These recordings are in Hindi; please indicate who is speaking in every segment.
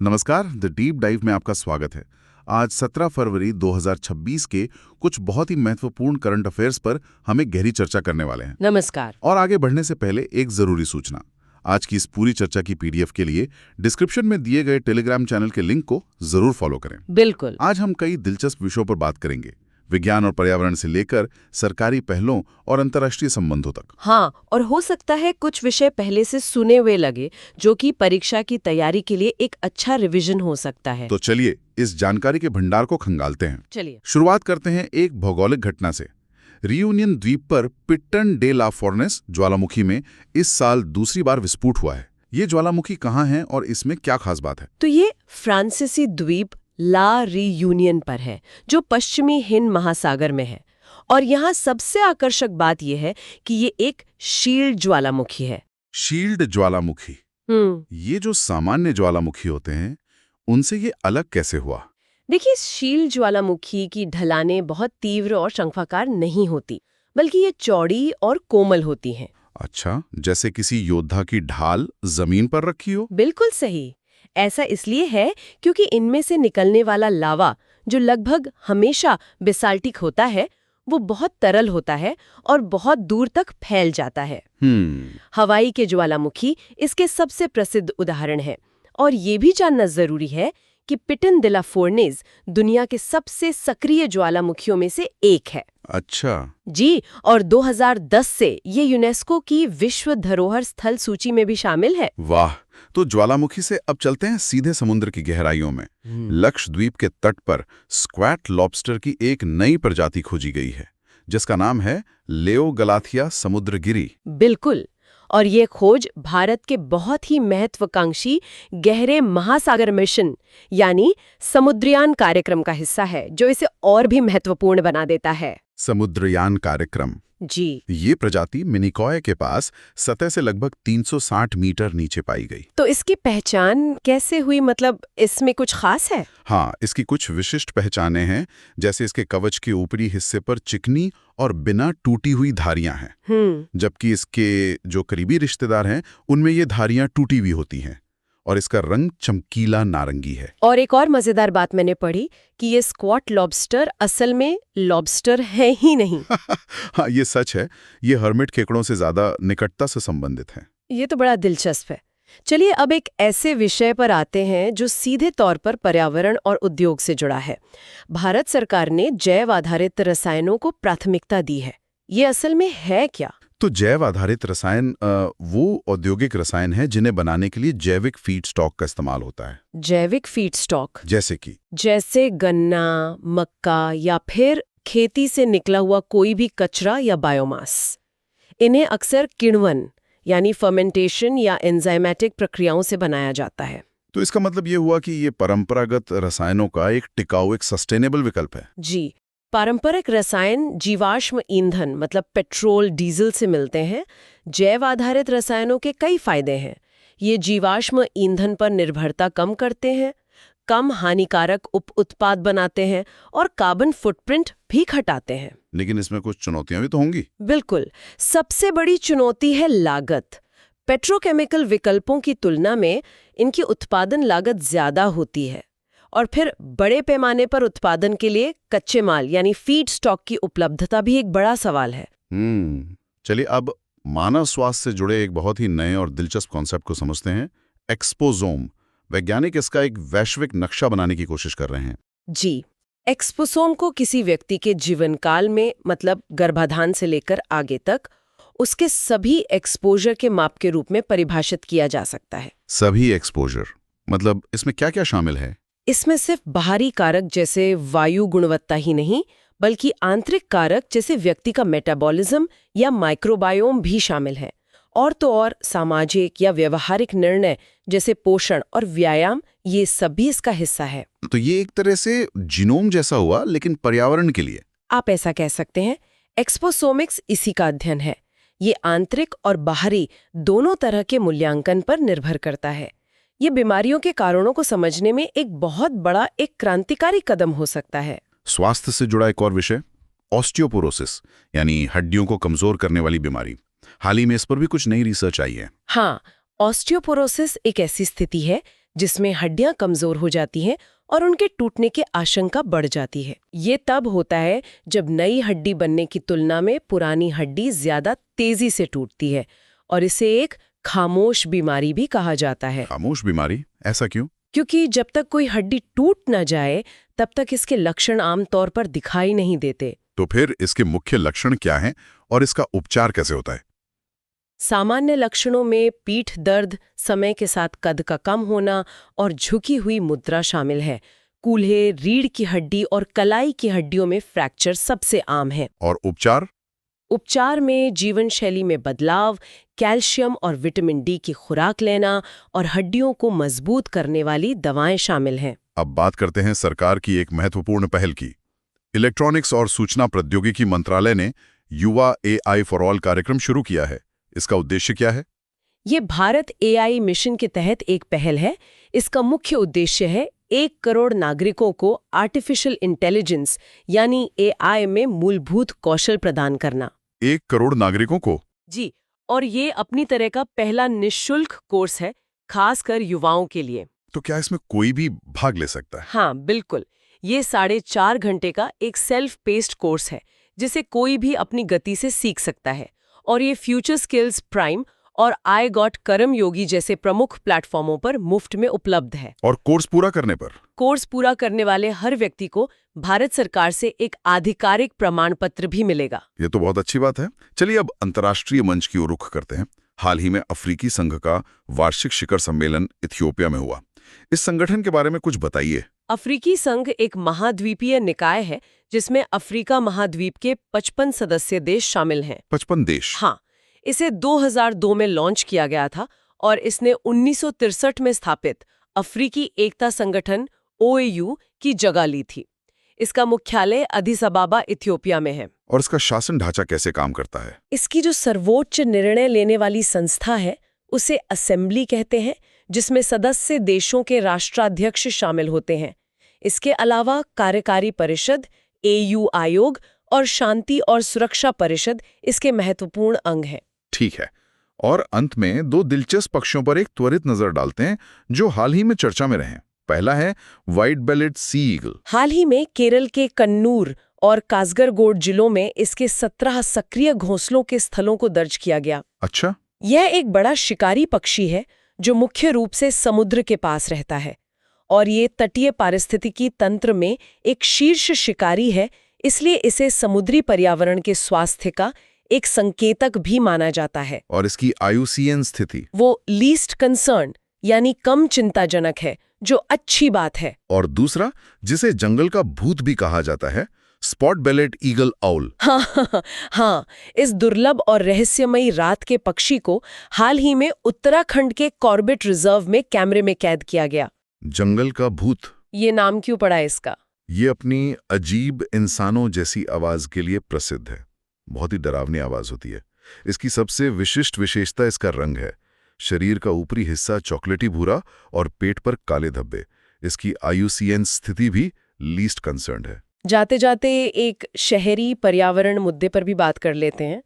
Speaker 1: नमस्कार, द डीप डाइव में आपका स्वागत है। आज 17 फरवरी 2026 के कुछ बहुत ही महत्वपूर्ण करंट अफेयर्स पर हमें गहरी चर्चा करने वाले हैं।
Speaker 2: नमस्कार।
Speaker 1: और आगे बढ़ने से पहले एक जरूरी सूचना। आज की इस पूरी चर्चा की पीडीएफ के लिए डिस्क्रिप्शन में दिए गए टेलीग्राम चैनल के लिंक को जरूर फॉलो करें।
Speaker 2: बिल्कुल।
Speaker 1: आज हम कई दिलचस्प विषयों पर बात करेंगे, विज्ञान और पर्यावरण से लेकर सरकारी पहलों और अंतर्राष्ट्रीय संबंधों तक।
Speaker 2: हाँ, और हो सकता है कुछ विषय पहले से सुने हुए लगे, जो कि परीक्षा की तैयारी के लिए एक अच्छा रिवीजन हो सकता है।
Speaker 1: तो चलिए इस जानकारी के भंडार को खंगालते हैं।
Speaker 2: चलिए
Speaker 1: शुरुआत करते हैं एक भौगोलिक घटना से। रियूनियन द्वीप पर पिट्टन डे ला फोर्नेस ज्वालामुखी में इस साल दूसरी बार विस्फोट हुआ है। ये ज्वालामुखी कहाँ है और इसमें क्या खास बात है?
Speaker 2: तो ये फ्रांसीसी द्वीप ला रियूनियन पर है, जो पश्चिमी हिंद महासागर में है। और यहाँ सबसे आकर्षक बात यह है कि ये एक शील्ड ज्वालामुखी है।
Speaker 1: शील्ड ज्वालामुखी। ये जो सामान्य ज्वालामुखी होते हैं, उनसे ये अलग कैसे हुआ?
Speaker 2: देखिए, शील्ड ज्वालामुखी की ढलानें बहुत तीव्र और शंक्वाकार नहीं होती, बल्कि ये चौड़ी और कोमल होती हैं।
Speaker 1: अच्छा, जैसे किसी योद्धा की ढाल जमीन पर रखी हो?
Speaker 2: बिल्कुल सही। ऐसा इसलिए है क्योंकि इनमें से निकलने वाला लावा, जो लगभग हमेशा बेसाल्टिक होता है, वो बहुत तरल होता है और बहुत दूर तक फैल जाता है। हवाई के ज्वालामुखी इसके सबसे प्रसिद्ध उदाहरण है। और ये भी जानना जरूरी है कि पिटन दे ला फोर्नेस दुनिया के सबसे सक्रिय ज्वालामुखियों में से एक है।
Speaker 1: अच्छा
Speaker 2: जी, और 2010 से ये यूनेस्को की विश्व धरोहर स्थल सूची में भी शामिल है।
Speaker 1: वाह! तो ज्वालामुखी से अब चलते हैं सीधे समुद्र की गहराइयों में। लक्षद्वीप के तट पर स्क्वैट लॉबस्टर की एक नई प्रजाति खोजी गई है, जिसका नाम है लेओगलाथिया समुद्रगिरी।
Speaker 2: बिल्कुल। और ये खोज भारत के बहुत ही महत्वाकांक्षी गहरे महासागर मिशन यानी समुद्रयान कार्यक्रम का हिस्सा है, जो इसे और भी महत्वपूर्ण बना देता है।
Speaker 1: समुद्रयान कार्यक्रम।
Speaker 2: जी।
Speaker 1: ये प्रजाति मिनिकॉय के पास सतह से लगभग 360 मीटर नीचे पाई गई।
Speaker 2: तो इसकी पहचान कैसे हुई, मतलब इसमें कुछ खास है?
Speaker 1: हाँ, इसकी कुछ विशिष्ट पहचानें हैं, जैसे इसके कवच के ऊपरी हिस्से पर चिकनी और बिना टूटी हुई धारियां हैं, जबकि इसके जो करीबी रिश्तेदार हैं उनमें ये धारियां टूटी हुई होती हैं। और इसका रंग चमकीला नारंगी है।
Speaker 2: और एक और मजेदार बात मैंने पढ़ी कि ये स्क्वॉट लॉबस्टर असल में लॉबस्टर है ही नहीं।
Speaker 1: हाँ, ये सच है। ये हर्मिट केकड़ों से ज्यादा निकटता से संबंधित है।
Speaker 2: ये तो बड़ा दिलचस्प है। चलिए अब एक ऐसे विषय पर आते हैं जो सीधे तौर पर पर्यावरण और उद्योग से जुड़ा है। भारत सरकार ने जैव आधारित रसायनों को प्राथमिकता दी है। ये असल में है क्या?
Speaker 1: तो जैव आधारित रसायन वो औद्योगिक रसायन है जिन्हें बनाने के लिए जैविक फीडस्टॉक का इस्तेमाल होता है।
Speaker 2: जैविक फीडस्टॉक
Speaker 1: जैसे
Speaker 2: गन्ना, मक्का या फिर खेती से निकला हुआ कोई भी कचरा या बायोमास। इन्हें अक्सर किण्वन यानी फर्मेंटेशन या एंजाइमेटिक प्रक्रियाओं से बनाया जाता है।
Speaker 1: तो इसका मतलब ये हुआ कि ये परंपरागत रसायनों का एक टिकाऊ, एक सस्टेनेबल विकल्प है।
Speaker 2: जी, पारंपरिक रसायन जीवाश्म ईंधन मतलब पेट्रोल, डीजल से मिलते हैं। जैव आधारित रसायनों के कई फायदे हैं। ये जीवाश्म ईंधन पर निर्भरता कम करते हैं, कम हानिकारक उप उत्पाद बनाते हैं और कार्बन फुटप्रिंट भी घटाते हैं।
Speaker 1: लेकिन इसमें कुछ चुनौतियां भी तो होंगी।
Speaker 2: बिल्कुल। सबसे बड़ी चुनौती है लागत। पेट्रोकेमिकल विकल्पों की तुलना में इनकी उत्पादन लागत ज्यादा होती है। और फिर बड़े पैमाने पर उत्पादन के लिए कच्चे माल यानी फीड स्टॉक की उपलब्धता भी एक बड़ा सवाल है।
Speaker 1: चलिए अब मानव स्वास्थ्य से जुड़े एक बहुत ही नए और दिलचस्प कॉन्सेप्ट को समझते हैं, एक्सपोसोम। वैज्ञानिक इसका एक वैश्विक नक्शा बनाने की कोशिश कर रहे हैं।
Speaker 2: जी, एक्सपोसोम को किसी व्यक्ति के जीवन काल में, मतलब गर्भाधान से लेकर आगे तक, उसके सभी एक्सपोजर के माप के रूप में परिभाषित किया जा सकता है।
Speaker 1: सभी एक्सपोजर मतलब इसमें क्या क्या शामिल है?
Speaker 2: इसमें सिर्फ बाहरी कारक जैसे वायु गुणवत्ता ही नहीं, बल्कि आंतरिक कारक जैसे व्यक्ति का मेटाबॉलिज्म या माइक्रोबायोम भी शामिल है। और तो और सामाजिक या व्यवहारिक निर्णय जैसे पोषण और व्यायाम, ये सब भी इसका हिस्सा है।
Speaker 1: तो ये एक तरह से जीनोम जैसा हुआ, लेकिन पर्यावरण के लिए।
Speaker 2: आप ऐसा कह सकते हैं। एक्सपोसोमिक्स इसी का अध्ययन है। ये आंतरिक और बाहरी दोनों तरह के मूल्यांकन पर निर्भर करता है। ये बीमारियों के कारणों को समझने में एक बहुत बड़ा, एक क्रांतिकारी कदम हो सकता है।
Speaker 1: स्वास्थ्य से जुड़ा एक और विषय, ऑस्टियोपोरोसिस यानी हड्डियों को कमजोर करने वाली बीमारी। हाल ही में इस पर भी कुछ नई रिसर्च आई है।
Speaker 2: हाँ, ऑस्टियोपोरोसिस एक ऐसी स्थिति है जिसमें हड्डियां कमजोर हो जाती हैं और उनके टूटने की आशंका बढ़ जाती है। ये तब होता है जब नई हड्डी बनने की तुलना में पुरानी हड्डी ज्यादा तेजी से टूटती है, और इसे एक खामोश बीमारी भी कहा जाता है।
Speaker 1: खामोश बीमारी, ऐसा क्यों?
Speaker 2: क्योंकि जब तक कोई हड्डी टूट न जाए तब तक इसके लक्षण आमतौर पर दिखाई नहीं देते।
Speaker 1: तो फिर इसके मुख्य लक्षण क्या हैं और इसका उपचार कैसे होता है?
Speaker 2: सामान्य लक्षणों में पीठ दर्द, समय के साथ कद का कम होना और झुकी हुई मुद्रा शामिल है। कूल्हे, रीढ़ की हड्डी और कलाई की हड्डियों में फ्रैक्चर सबसे आम है।
Speaker 1: और उपचार?
Speaker 2: उपचार में जीवन शैली में बदलाव, कैल्शियम और विटामिन डी की खुराक लेना और हड्डियों को मजबूत करने वाली दवाएं शामिल हैं।
Speaker 1: अब बात करते हैं सरकार की एक महत्वपूर्ण पहल की। इलेक्ट्रॉनिक्स और सूचना प्रौद्योगिकी मंत्रालय ने युवा AI फॉर ऑल कार्यक्रम शुरू किया है। इसका उद्देश्य क्या है?
Speaker 2: ये भारत AI मिशन के तहत एक पहल है। इसका मुख्य उद्देश्य है 1 करोड़ नागरिकों को आर्टिफिशियल इंटेलिजेंस यानी AI में मूलभूत कौशल प्रदान करना।
Speaker 1: 1 करोड़ नागरिकों को?
Speaker 2: जी, और ये अपनी तरह का पहला निःशुल्क कोर्स है, खासकर युवाओं के लिए।
Speaker 1: तो क्या इसमें कोई भी भाग ले सकता है?
Speaker 2: हाँ, बिल्कुल। ये 4.5 घंटे का एक सेल्फ पेस्ड कोर्स है, जिसे कोई भी अपनी गति से सीख सकता है। और ये फ्यूचर स्किल्स प्राइम और आई गॉट कर्मयोगी जैसे प्रमुख प्लेटफॉर्मों पर मुफ्त में उपलब्ध है।
Speaker 1: और कोर्स पूरा करने पर?
Speaker 2: कोर्स पूरा करने वाले हर व्यक्ति को भारत सरकार से एक आधिकारिक प्रमाण पत्र भी मिलेगा।
Speaker 1: ये तो बहुत अच्छी बात है। चलिए अब अंतर्राष्ट्रीय मंच की ओर रुख करते हैं। हाल ही में अफ्रीकी संघ का वार्षिक शिखर सम्मेलन इथियोपिया में हुआ। इस संगठन के बारे में कुछ बताइए।
Speaker 2: अफ्रीकी संघ एक महाद्वीपीय निकाय है जिसमें अफ्रीका महाद्वीप के 55 सदस्य देश शामिल हैं।
Speaker 1: 55 देश?
Speaker 2: हाँ, इसे 2002 में लॉन्च किया गया था और इसने 1963 में स्थापित अफ्रीकी एकता संगठन OAU की जगह ली थी। इसका मुख्यालय अदिस अबाबा इथियोपिया में है।
Speaker 1: और इसका शासन ढांचा कैसे काम करता है?
Speaker 2: इसकी जो सर्वोच्च निर्णय लेने वाली संस्था है उसे असेंबली कहते हैं, जिसमें सदस्य देशों के राष्ट्राध्यक्ष शामिल होते हैं। इसके अलावा कार्यकारी परिषद, AU आयोग और शांति और सुरक्षा परिषद इसके महत्वपूर्ण अंग हैं।
Speaker 1: ठीक है। और अंत में 2 दिलचस्प पक्षों पर एक त्वरित नजर डालते हैं जो हाल ही में चर्चा में रहे। पहला है व्हाइट बेलेड सी ईगल।
Speaker 2: हाल ही में केरल के कन्नूर और कासरगोड जिलों में इसके 17 सक्रिय घोंसलों के स्थलों को दर्ज किया गया।
Speaker 1: अच्छा।
Speaker 2: यह एक बड़ा शिकारी पक्षी है जो मुख्य रूप से समुद्र के पास रहता है, और ये तटीय पारिस्थितिकी तंत्र में एक शीर्ष शिकारी है, इसलिए इसे समुद्री पर्यावरण के स्वास्थ्य का एक संकेतक भी माना जाता है।
Speaker 1: और इसकी IUCN स्थिति? वो
Speaker 2: लीस्ट कंसर्न यानी कम चिंताजनक है, जो अच्छी बात है।
Speaker 1: और दूसरा, जिसे जंगल का भूत भी कहा जाता है, स्पॉट बेलेड ईगल आउल।
Speaker 2: हाँ, इस दुर्लभ और रहस्यमयी रात के पक्षी को हाल ही में उत्तराखंड के कॉर्बेट रिजर्व में कैमरे में कैद किया गया।
Speaker 1: जंगल का भूत,
Speaker 2: ये नाम क्यों पड़ा इसका?
Speaker 1: ये अपनी अजीब इंसानों जैसी आवाज के लिए प्रसिद्ध है। बहुत ही डरावनी आवाज होती है। इसकी सबसे विशिष्ट विशेषता इसका रंग है। शरीर का ऊपरी हिस्सा चॉकलेटी भूरा और पेट पर काले धब्बे। इसकी IUCN स्थिति भी लीस्ट कंसर्न्ड है।
Speaker 2: जाते जाते एक शहरी पर्यावरण मुद्दे पर भी बात कर लेते हैं।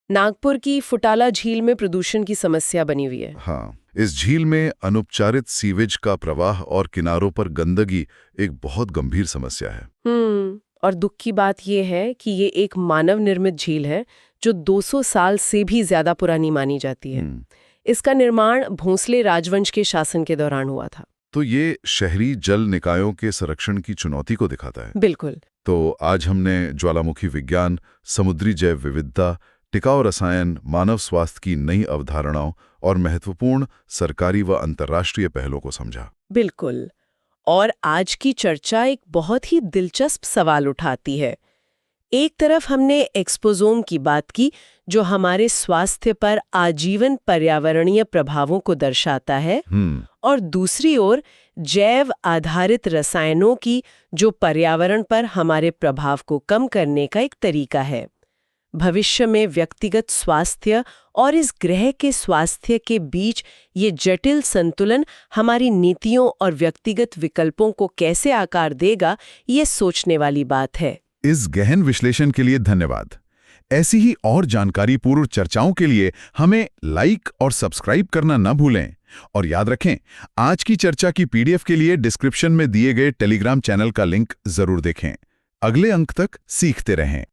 Speaker 2: नागपुर की फुटाला झील में प्रदूषण की समस्या बनी हुई है।
Speaker 1: हाँ, इस झील में अनुपचारित सीवेज का प्रवाह और किनारों पर गंदगी एक बहुत गंभीर समस्या है।
Speaker 2: और दुख की बात यह है कि ये एक मानव निर्मित झील है जो 200 साल से भी ज्यादा पुरानी मानी जाती है। इसका निर्माण भोंसले राजवंश के शासन के दौरान हुआ था।
Speaker 1: तो ये शहरी जल निकायों के संरक्षण की चुनौती को दिखाता है।
Speaker 2: बिल्कुल।
Speaker 1: तो आज हमने ज्वालामुखी विज्ञान, समुद्री जैव विविधता, टिकाऊ रसायन, मानव स्वास्थ्य की नई अवधारणाओं और महत्वपूर्ण सरकारी व अंतर्राष्ट्रीय पहलों को समझा।
Speaker 2: बिल्कुल। और आज की चर्चा एक बहुत ही दिलचस्प सवाल उठाती है। एक तरफ हमने एक्सपोजोम की बात की, जो हमारे स्वास्थ्य पर आजीवन पर्यावरणीय प्रभावों को दर्शाता है, और दूसरी ओर जैव आधारित रसायनों की, जो पर्यावरण पर हमारे प्रभाव को कम करने का एक तरीका है। भविष्य में व्यक्तिगत स्वास्थ्य और इस ग्रह के स्वास्थ्य के बीच ये जटिल संतुलन हमारी नीतियों और व्यक्तिगत विकल्पों को कैसे आकार देगा, ये सोचने वाली बात है।
Speaker 1: इस गहन विश्लेषण के लिए धन्यवाद। ऐसी ही और जानकारीपूर्ण चर्चाओं के लिए हमें लाइक और सब्सक्राइब करना न भूलें। और याद रखें, आज की चर्चा की पीडीएफ के लिए डिस्क्रिप्शन में दिए गए टेलीग्राम चैनल का लिंक जरूर देखें। अगले अंक तक सीखते रहें।